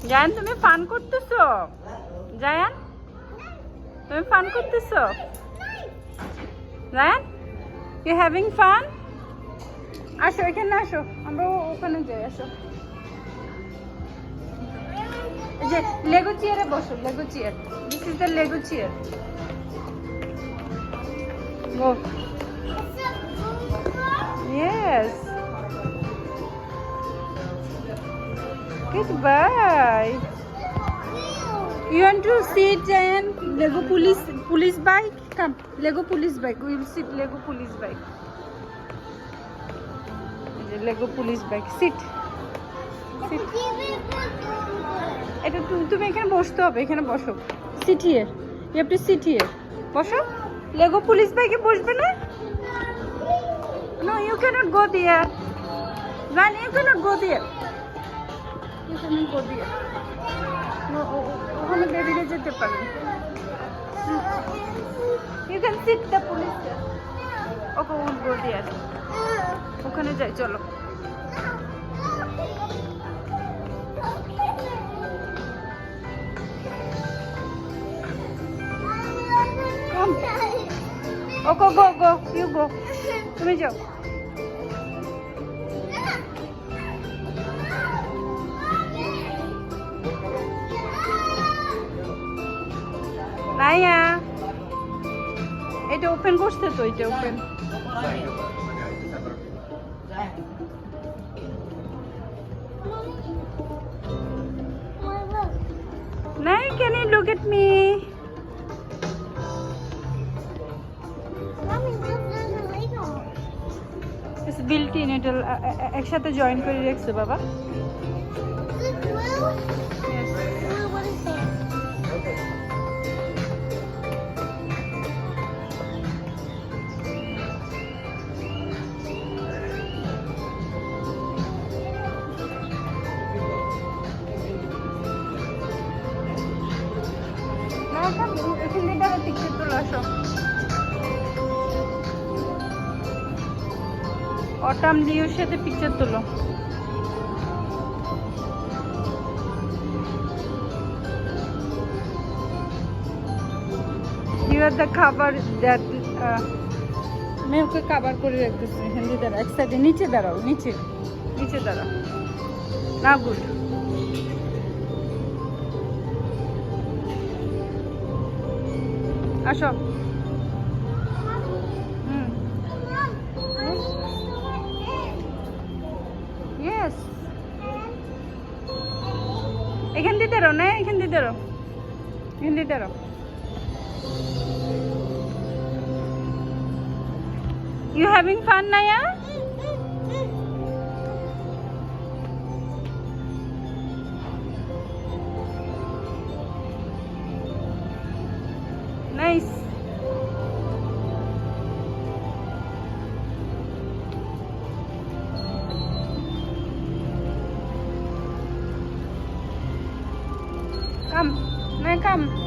জায়ান তুমি ফান করতেছো? জায়ান তুমি ফান করতেছো? Zayan you having fun? আসো এখানে আসো, আমরা ওখানে যাই, আসো। এই যে লেগো চেয়ারে বসো, Lego chair, this is the Lego chair. Go. Yes. Goodbye. You want to sit and Lego police bike? Come, Lego police bike. We will sit Lego police bike. Lego police bike. Sit. Sit. এটা তুমি এখানে বসতে হবে, এখানে বসো। Sit here. You have to sit here. বসো। Lego police bike এ বসবে না? No, you cannot go there. Run, you cannot go there. You cannot go there. No, ওখানে বেরিয়ে যেতে পারবে। You can sit the police there. Okay, won't go there. ওখানে যাই, চলো। Come. Okay, go. You go. তুমি যাও। নাইয়া, এটা ওপেন করছে তো, এটা ওপেন। নাই, can you look at me? It's built in, এটা একসাথে জয়েন করে রাখছে বাবা। পিকচার তোলা, আসো। অটাম লিওর সাথে পিকচার তোলো। You are the cover that मैं ওকে কভার করে রাখতেছি। হিন্দি দাঁড়া, এক সাইডে নিচে দাঁড়াও, নিচে দাঁড়াও না। গুড। আসো। ইয়েস, এখান দিয়ে দাঁড়াও না, এখান দিয়ে দাঁড়াও, এখান দিয়ে দাঁড়াও। You having fun, Naya? Nice. Come, Naya, come.